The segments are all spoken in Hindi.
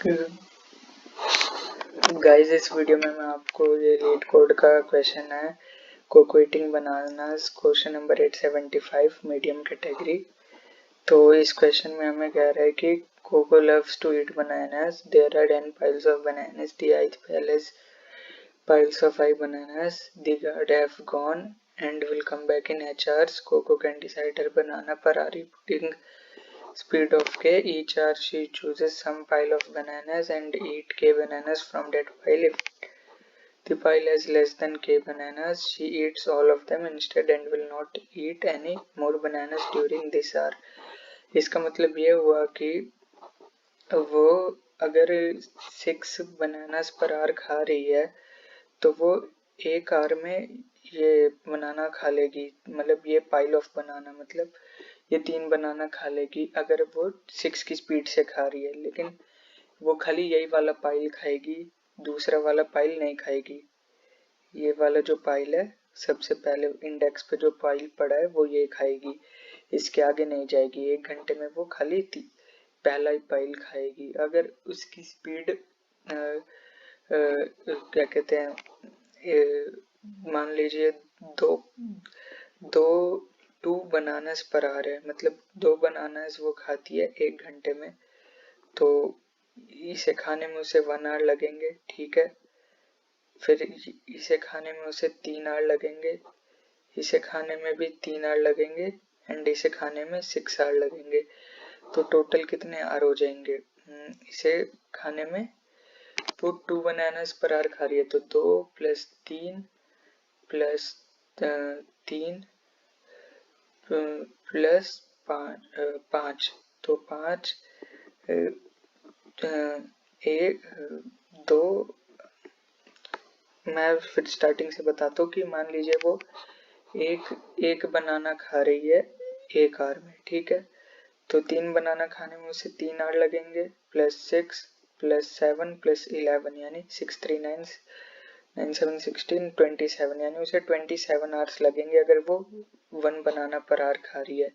गाइस, इस वीडियो में मैं आपको ये लीड कोड का क्वेश्चन है Koko eating bananas, question number 875, medium category. तो इस क्वेश्चन में हमें कह रहा है कि Koko loves to eat bananas, there are 10 piles of bananas, the eighth pile has piles of 5 bananas, the guard have gone and will come back in HRs. Coco can decide her banana per hour putting speed of k. Each hour she chooses some pile of bananas and eat k bananas from that pile. If the pile has less than k bananas, she eats all of them instead and will not eat any more bananas during this hour. इसका मतलब ये हुआ कि वो अगर 6 बनानास पर आवर खा रही है तो वो एक आवर में ये बनाना खा लेगी, मतलब ये पाइल ऑफ बनाना, मतलब ये 3 बनाना खा लेगी अगर वो 6 की स्पीड से खा रही है। लेकिन वो खाली यही वाला पाइल खाएगी, दूसरा वाला पाइल नहीं खाएगी। ये वाला जो पाइल है, सबसे पहले इंडेक्स पे जो पाइल पड़ा है वो ये खाएगी, इसके आगे नहीं जाएगी। 1 घंटे में वो खाली पहला ही पाइल खाएगी। अगर उसकी स्पीड क्या कहते हैं, मान लीजिए टू बनानास पर आवर है, मतलब 2 बनानास वो खाती है 1 घंटे में, तो इसे खाने में उसे 1 आवर लगेंगे, ठीक है। फिर इसे खाने में उसे 3 आवर लगेंगे, इसे खाने में भी 3 आवर लगेंगे एंड इसे खाने में 6 आवर लगेंगे। तो टोटल कितने आवर हो जाएंगे इसे खाने में? वो 2 बनानास पर आवर खा रही है तो 2 + 3 + 3 + 5, तो 5 1 2। मैं फिर स्टार्टिंग से बताता हूँ कि मान लीजिए वो एक बनाना खा रही है 1 आवर में, ठीक है। तो 3 बनाना खाने में उसे 3 आवर लगेंगे, +6 + 7 + 11, यानी 6 3 9 9 7 16 27, यानी उसे 27 आवर्स लगेंगे अगर वो 1 बनाना पर आवर खा रही है।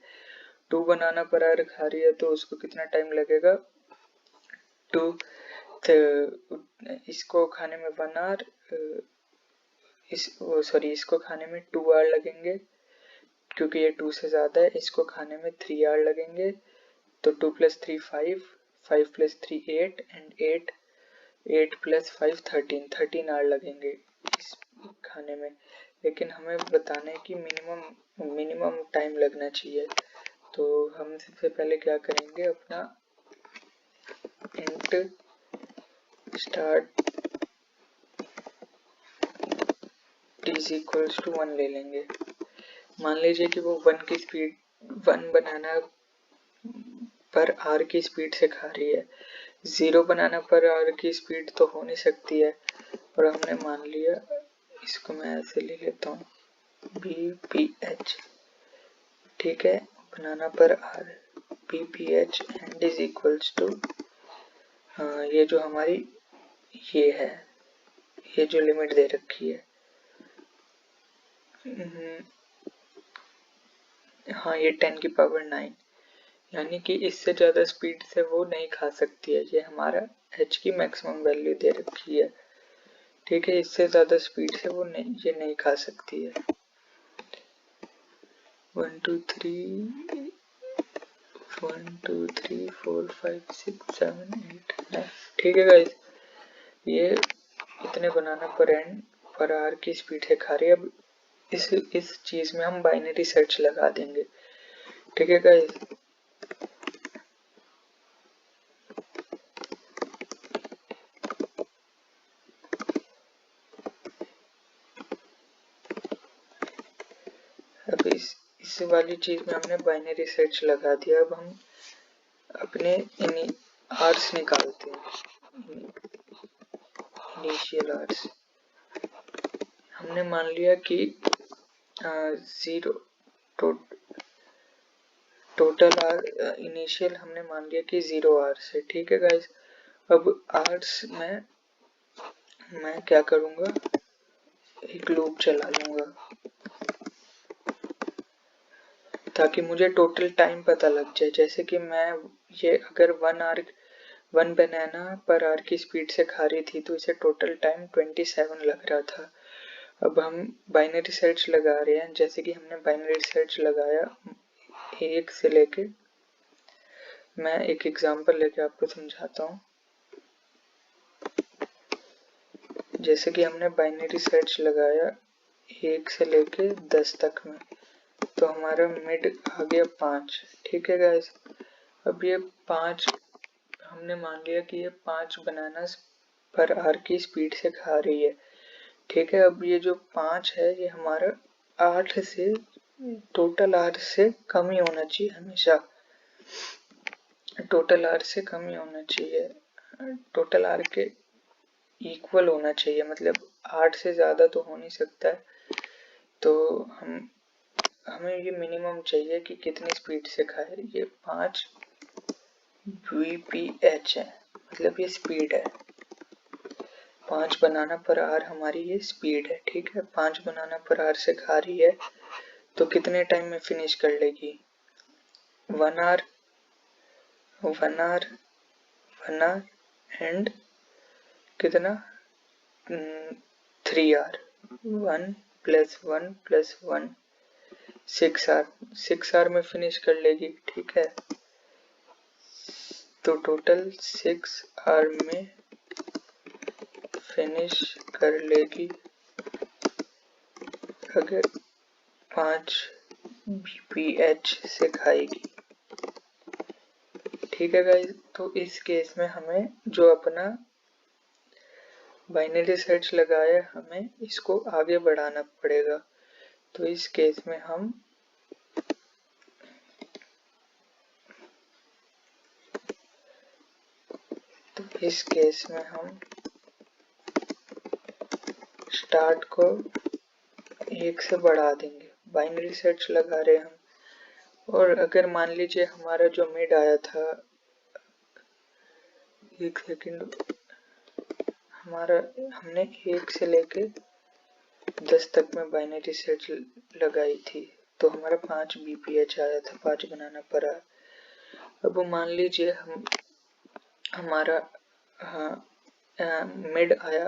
2 बनाना पर आवर खा रही है तो उसको कितना टाइम लगेगा? इसको खाने में 1 आवर, इसको खाने में 2 आवर लगेंगे क्योंकि ये 2 से ज़्यादा है। इसको खाने में 3 आवर लगेंगे, तो 2 + 3 5, 5 + 3 8 एंड 8 + 5 13 आवर लगेंगे इस खाने में। लेकिन हमें बताना है कि मिनिमम टाइम लगना चाहिए। तो हम सबसे पहले क्या करेंगे, अपना इंट स्टार्ट t = 1 ले लेंगे। मान लीजिए कि वो 1 बनाना पर आवर की स्पीड से खा रही है। 0 बनाना पर आवर की स्पीड तो हो नहीं सकती है, और हमने मान लिया, इसको मैं ऐसे ले लेता हूँ BPH, ठीक है, banana per hour BPH and is equals to, ये जो हमारी ये है, ये जो लिमिट दे रखी है, हाँ, ये 10⁹, यानी कि इससे ज़्यादा स्पीड से वो नहीं खा सकती है। ये हमारा h की मैक्सिमम वैल्यू दे रखी है, ठीक है। इससे ज़्यादा स्पीड से वो ये नहीं खा सकती है। 1 2 3 4 5 6 7 8 9, ठीक है गाइस। ये इतने बनाना पर आवर की स्पीड से खा रही है। अब इस चीज में हम बाइनरी सर्च लगा देंगे, ठीक है गाइस। अब इस वाली चीज में हमने बाइनरी सर्च लगा दिया। अब हम अपने आर्स निकालते हैं, इनिशियल आर्स। हमने मान लिया कि 0 टोटल आर इनिशियल हमने मान लिया कि 0 आवर्स है, ठीक है गाइस। अब आवर्स में मैं क्या करूंगा, एक लूप चला लूंगा ताकि मुझे टोटल टाइम पता लग जाए। जैसे कि मैं ये अगर 1 आवर 1 बनाना पर आवर की स्पीड से खा रही थी, तो इसे टोटल टाइम 27 लग रहा था। अब हम बाइनरी सर्च लगा रहे हैं। जैसे कि हमने बाइनरी सर्च लगाया 1 से लेके, मैं एक एग्जांपल लेके आपको समझाता हूँ। जैसे कि हमने बाइनरी सर्च लगाया 1 से लेके 10 तक में, तो हमारा मिड आ गया 5। ठीक है गाइस, अब ये 5 हमने मान लिया कि ये 5 बनानास पर आवर की स्पीड से खा रही है। ठीक है, अब ये जो 5 है ये हमारा 8 से टोटल 8 से कम ही होना चाहिए, हमेशा टोटल आर से कम ही होना चाहिए, टोटल आर के इक्वल होना चाहिए, मतलब 8 से ज़्यादा तो हो नहीं सकता है। तो हमें ये मिनिमम चाहिए कि कितनी स्पीड से खाए। ये 5 VPH है, मतलब ये स्पीड है। 5 बनाना पर आवर हमारी ये स्पीड है। ठीक है, 5 बनाना पर आवर से खा रही है, तो कितने टाइम में फिनिश कर लेगी? 1 आवर, 1 आवर, 1 आवर एंड कितना 3 आवर, 1 + 1 + 1 6 आवर, 6 आवर में फिनिश कर लेगी। ठीक है, तो टोटल 6 आवर में फिनिश कर लेगी अगर 5 VPH से खाएगी। ठीक है गाइस, तो इस केस में हमें जो अपना बाइनरी सर्च लगाया हमें इसको आगे बढ़ाना पड़ेगा। तो इस केस में हम स्टार्ट को 1 से बढ़ा देंगे। बाइनरी सर्च लगा रहे हम, और अगर मान लीजिए हमारा जो मिड आया था, 1 सेकंड, हमारा हमने 1 से लेके 10 तक में बाइनरी सर्च लगाई थी, तो हमारा 5 BPH आया था, 5 बनाना पर आवर। अब मान लीजिए हमारा मिड आया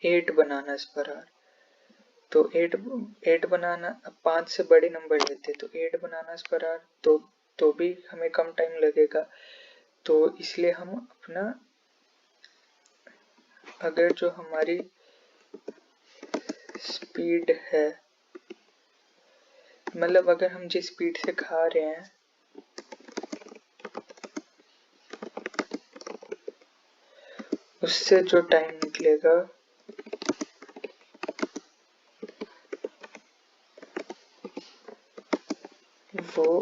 8 बनानास पर आवर, तो 8 बनाना, अब 5 से बड़े नंबर लेते तो 8 बनानास पर आवर, तो भी हमें कम टाइम लगेगा। तो इसलिए हम अपना, अगर जो हमारी स्पीड है, मतलब अगर हम जिस स्पीड से खा रहे हैं उससे जो टाइम निकलेगा वो,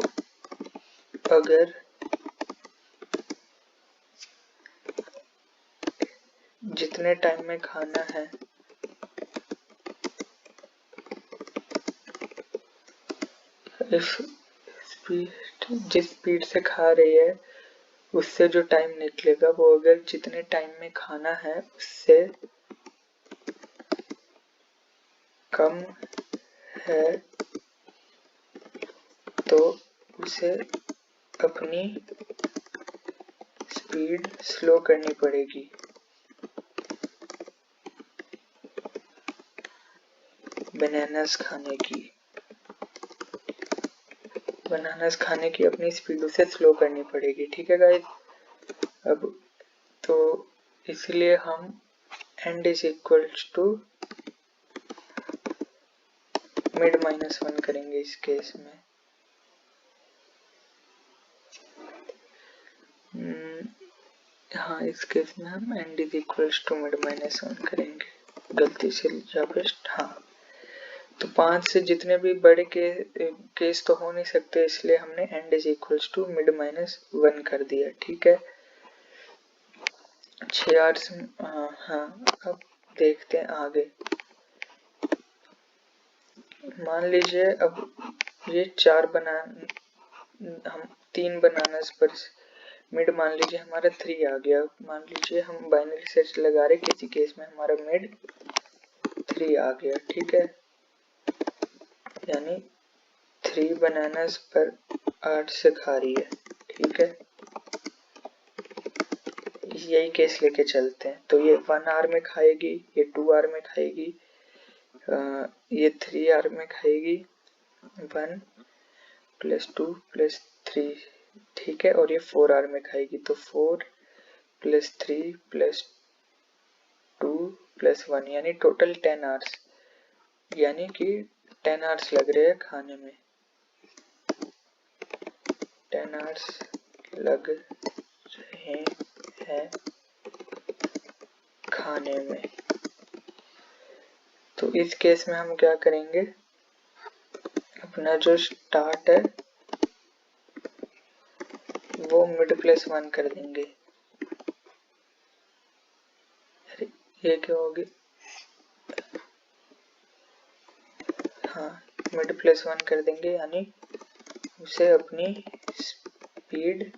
अगर जितने टाइम में खाना है जिस स्पीड से खा रही है उससे जो टाइम निकलेगा वो अगर जितने टाइम में खाना है उससे कम है तो उसे अपनी स्पीड स्लो करनी पड़ेगी। बनानास खाने की अपनी स्पीड उसे स्लो करनी पड़ेगी। ठीक है गाइस, अब तो इसलिए हम end is equals to mid -1 करेंगे इस केस में। हाँ, इस केस में हम end is equals to mid -1 करेंगे, गलती से या फिर हाँ। तो 5 से जितने भी बड़े केस तो हो नहीं सकते, इसलिए हमने end is equals to mid -1 कर दिया। ठीक है, 6 आवर्स। हाँ, अब देखते हैं आगे। मान लीजिए अब ये 4 हम 3 बनानास पर मिड, मान लीजिए हमारा 3 आ गया। मान लीजिए हम बाइनरी सर्च लगा रहे, किसी केस में हमारा मिड 3 आ गया। ठीक है, यानी 3 बनानास पर 8 से खा रही है। ठीक है, यही केस लेके चलते हैं। तो ये 1 आवर में खाएगी, ये 2 आवर में खाएगी, ये 3 आवर में खाएगी, 1 + 2 + 3, ठीक है। और ये 4 आवर में खाएगी, तो 4 + 3 + 2 + 1, यानी टोटल 10 आवर्स, यानी कि 10 आवर्स लग रहे हैं खाने में, 10 आवर्स लग रहे हैं खाने में। तो इस केस में हम क्या करेंगे, अपना जो स्टार्ट है वो मिड +1 कर देंगे। अरे ये क्या होगी, हाँ मिड +1 कर देंगे, यानी उसे अपनी स्पीड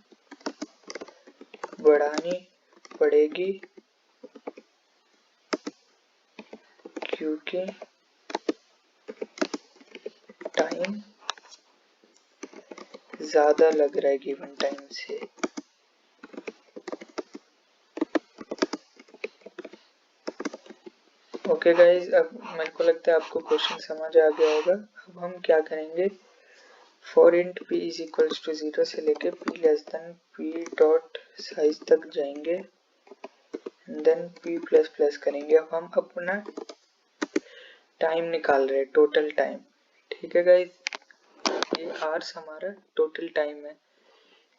बढ़ानी पड़ेगी क्योंकि टाइम ज़्यादा लग रहा है गिवन टाइम से। ओके गाइज, अब मेरे को लगता है आपको क्वेश्चन समझ आ गया होगा। अब हम क्या करेंगे, फॉर इंट p = 0 से लेके p p size तक जाएंगे, देन p++ करेंगे। अब हम अपना टाइम निकाल रहे हैं, टोटल टाइम, ठीक है गाइज। ये आवर्स हमारा टोटल टाइम है,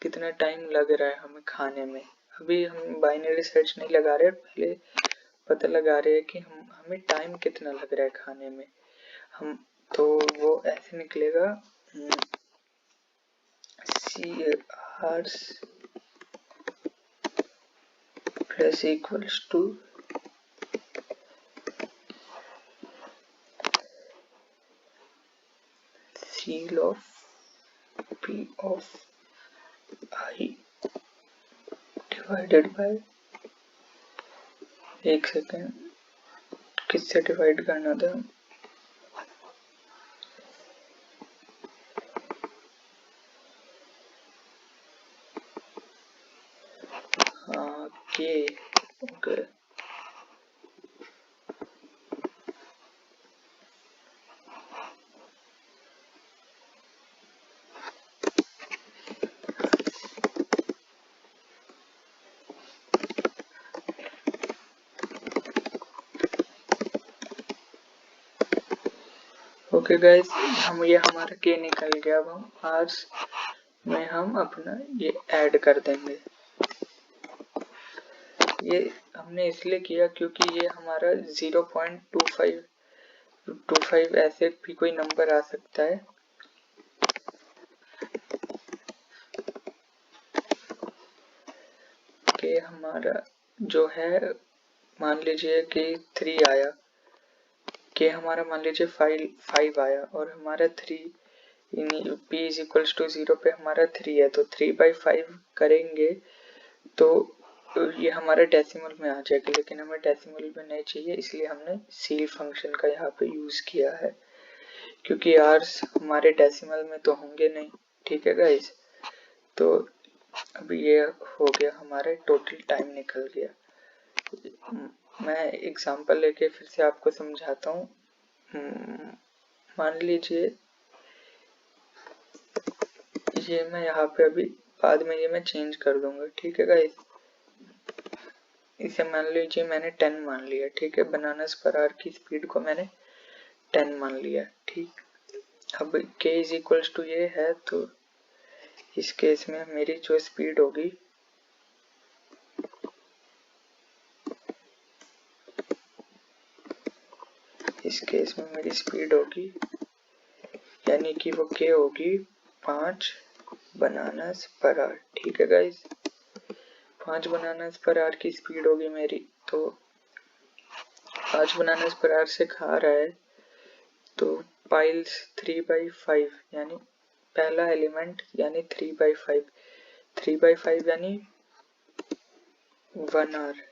कितना टाइम लग रहा है हमें खाने में। अभी हम बाइनरी सर्च नहीं लगा रहे, पहले पता लगा रहे हैं कि हमें टाइम कितना लग रहा है खाने में। हम तो वो ऐसे निकलेगा, C hours plus equals to CL of P of I divided by, एक सेकेंड, किससे डिवाइड करना था, हाँ के, ओके। ओके गाइज, हम ये हमारा के निकल गया। अब हम आवर्स में हम अपना ये ऐड कर देंगे। ये हमने इसलिए किया क्योंकि ये हमारा 0.25 ऐसे भी कोई नंबर आ सकता है, कि हमारा जो है, मान लीजिए कि 3 आया, कि हमारा मान लीजिए 5 आया और हमारा 3 p = 0 पे हमारा 3 है, तो 3/5 करेंगे तो ये हमारे डेसिमल में आ जाएगा, लेकिन हमें डेसिमल में नहीं चाहिए, इसलिए हमने सील फंक्शन का यहाँ पे यूज किया है, क्योंकि आवर्स हमारे डेसिमल में तो होंगे नहीं, ठीक है गाइज। तो अभी ये हो गया, हमारे टोटल टाइम निकल गया। मैं एग्जांपल लेके फिर से आपको समझाता हूँ। मान लीजिए ये मैं यहाँ पे अभी बाद में ये मैं चेंज कर दूंगा, ठीक है गाइस। इसे मान लीजिए मैंने 10 मान लिया, ठीक है। बनानास पर आवर की स्पीड को मैंने 10 मान लिया, ठीक। अब k = ये है, तो इस केस में मेरी जो स्पीड होगी इस केस में मेरी स्पीड होगी, यानी कि वो k होगी 5 बनानास पर आवर, ठीक है गाइस। 5 बनानास पर आवर की स्पीड होगी मेरी, तो 5 बनानास पर आवर से खा रहा है, तो पाइल्स 3/5, यानी पहला एलिमेंट, यानी 3/5, 3/5 यानी 1 hour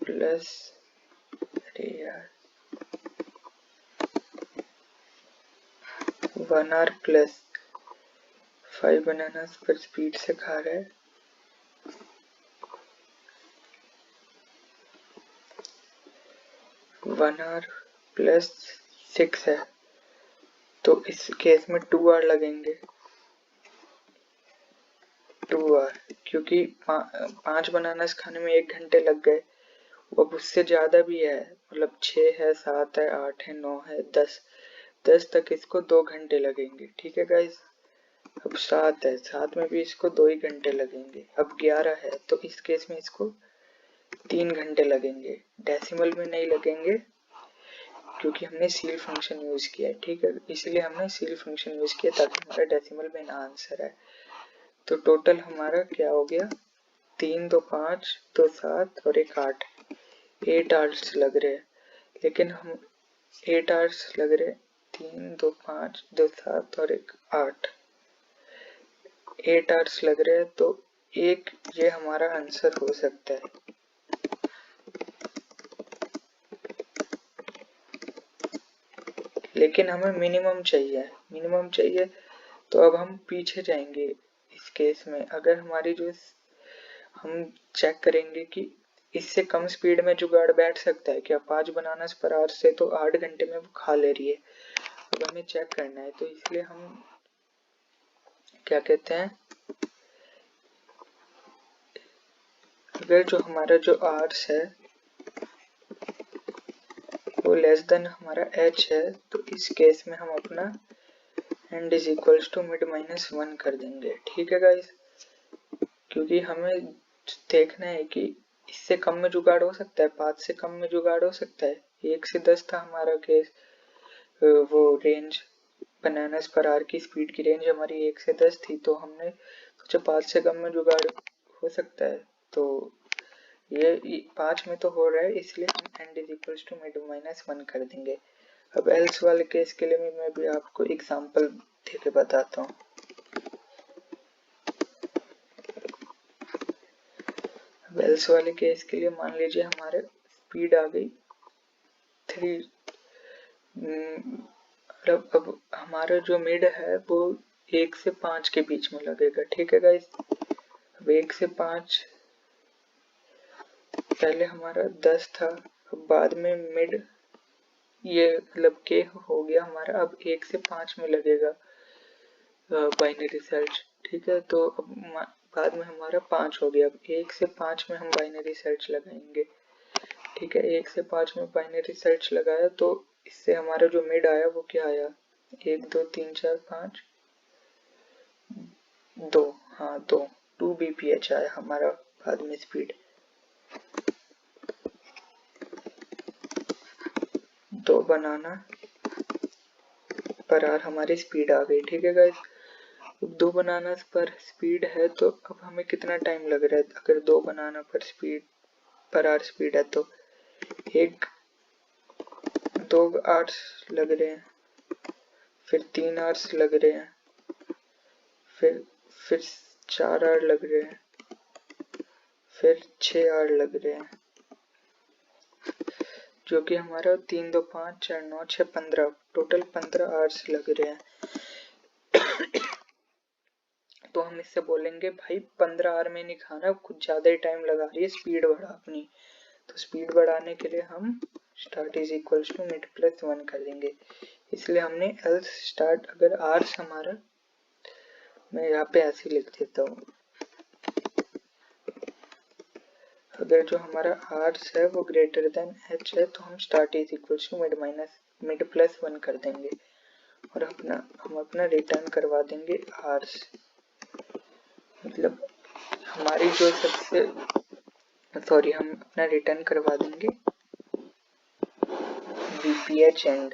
plus 1 hour plus 5 bananas पर स्पीड से खा रहा है, 1 आवर प्लस 6 है, तो इस केस में 2 आवर लगेंगे। 2 आवर, क्योंकि 5 बनानास खाने में 1 घंटे लग गए। अब उससे ज़्यादा भी है, मतलब 6 है, 7 है, 8 है, 9 है, 10 तक इसको 2 घंटे लगेंगे। ठीक है गाइस। अब 7 है, 7 में भी इसको 2 ही घंटे लगेंगे। अब 11 है, तो इस केस में इसको 3 घंटे लगेंगे। डेसिमल में नहीं लगेंगे क्योंकि हमने सील फंक्शन यूज किया है। ठीक है, इसलिए हमने सील फंक्शन यूज किया ताकि हमारा डेसिमल में ना आंसर है। तो टोटल हमारा क्या हो गया, 3 2 5 2 7 और 1 8, 8 आवर्स लग रहे हैं। लेकिन हम 8 आवर्स लग रहे, 3 2 5 2 7 और 1 8, 8 आवर्स लग रहे हैं। तो एक ये हमारा आंसर हो सकता है। लेकिन हमें मिनिमम चाहिए, तो अब हम पीछे जाएंगे। इस केस में अगर हमारी जो हम चेक करेंगे कि इससे कम स्पीड में जुगाड़ बैठ सकता है क्या। 5 बनानास पर आवर से तो 8 घंटे में वो खा ले रही है। अब हमें चेक करना है, तो इसलिए हम क्या कहते हैं, अगर जो हमारा जो आवर्स है वो लेस देन हमारा h है, तो इस केस में हम अपना end is equals to mid minus 1 कर देंगे। ठीक है गाइस, क्योंकि हमें देखना है कि इससे कम में जुगाड़ हो सकता है, 5 से कम में जुगाड़ हो सकता है। 1 से 10 था हमारा केस, वो रेंज बनानास पर आवर की स्पीड की रेंज हमारी 1 से 10 थी, तो हमने सोचा 5 से कम में जुगाड़ हो सकता है। तो ये 5 में तो हो रहा है, इसलिए हम end is equals to mid minus 1 कर देंगे। अब एल्स वाले केस के लिए मैं भी आपको एग्जांपल देके बताता हूँ। अब एल्स वाले केस के लिए मान लीजिए हमारे स्पीड आ गई 3, अब हमारा जो मिड है वो 1 से 5 के बीच में लगेगा। ठीक है गाइस। अब 1 से 5 पहले हमारा 10 था, अब बाद में मिड ये मतलब के हो गया हमारा, अब 1 से 5 में लगेगा बाइनरी सर्च। ठीक है, तो अब बाद में हमारा 5 हो गया। अब 1 से 5 में हम बाइनरी सर्च लगाएंगे। ठीक है, 1 से 5 में बाइनरी सर्च लगाया, तो इससे हमारा जो मिड आया वो क्या आया, 1 2 3 4 5 2, हाँ 2 bph आया हमारा बाद में स्पीड। 2 बनाना पर आवर हमारी स्पीड आ गई। ठीक है गाइस, अब 2 बनाना पर स्पीड है, तो अब हमें कितना टाइम लग रहा है। अगर 2 बनाना पर आवर स्पीड है तो 2 आवर्स लग रहे हैं, फिर 3 आवर्स लग रहे हैं, फिर 4 आवर लग रहे हैं, फिर 6 आवर लग रहे हैं, जो कि हमारा 3 2 5 4 9 6 15, टोटल 15 आवर्स लग रहे हैं। तो हम इससे बोलेंगे भाई 15 आवर में नहीं खाना, कुछ ज़्यादा ही टाइम लगा रही है, स्पीड बढ़ा अपनी। तो स्पीड बढ़ाने के लिए हम start is equals to mid plus 1 कर देंगे। इसलिए हमने एल्स स्टार्ट, अगर आवर्स हमारा, मैं यहाँ पे ऐसे लिख देता हूँ, अगर जो हमारा आवर्स है वो ग्रेटर देन h है, तो हम start is equals to mid plus 1 कर देंगे और हम अपना रिटर्न करवा देंगे आवर्स। मतलब हमारी जो हम अपना रिटर्न करवा देंगे bph एंड।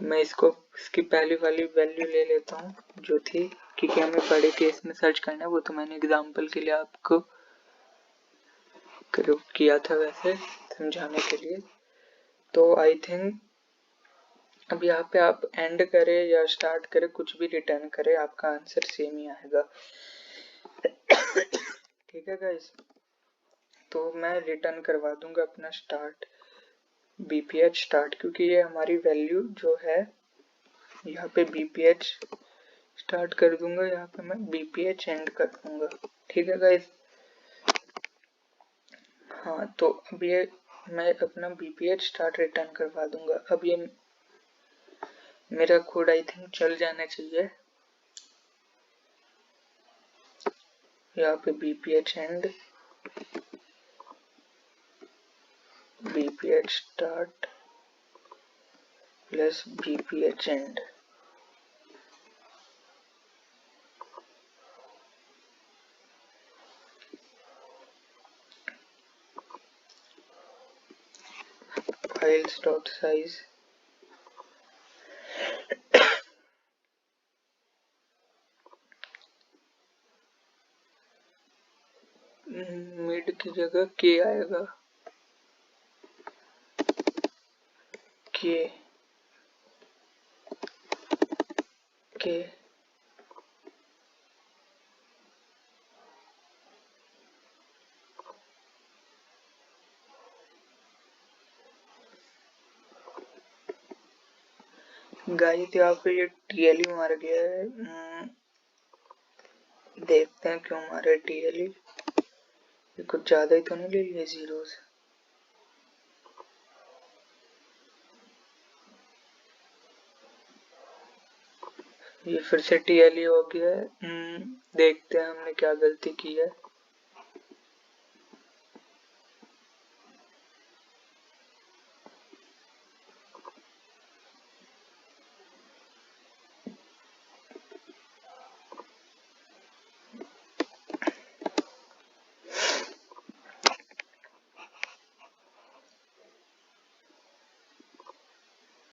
मैं इसकी पहली वाली वैल्यू ले लेता हूँ जो थी, क्योंकि हमें बड़े केस में सर्च करना है, वो तो मैंने एग्जांपल के लिए आपको किया था वैसे समझाने के लिए। तो आई थिंक अब यहाँ पे आप एंड करे या स्टार्ट करे, कुछ भी रिटर्न करे, आपका आंसर सेम ही आएगा। ठीक है गाइस, तो मैं रिटर्न करवा दूंगा अपना स्टार्ट bph स्टार्ट, क्योंकि ये हमारी वैल्यू जो है, यहाँ पे bph स्टार्ट कर दूंगा, यहाँ पे मैं bph एंड कर दूंगा। ठीक है गाइस, हाँ, तो अब ये मैं अपना BPH स्टार्ट रिटर्न करवा दूंगा। अब ये मेरा कोड आई थिंक चल जाना चाहिए। यहाँ पे BPH and BPH start plus BPH and. Files dot size mid की जगह के आएगा, के गाइस यहाँ पे ये TLE मार गया है। देखते हैं क्यों मारे TLE। ये कुछ ज्यादा ही तो नहीं ले लिए जीरोस। ये फिर से TLE हो गया है। देखते हैं हमने क्या गलती की है।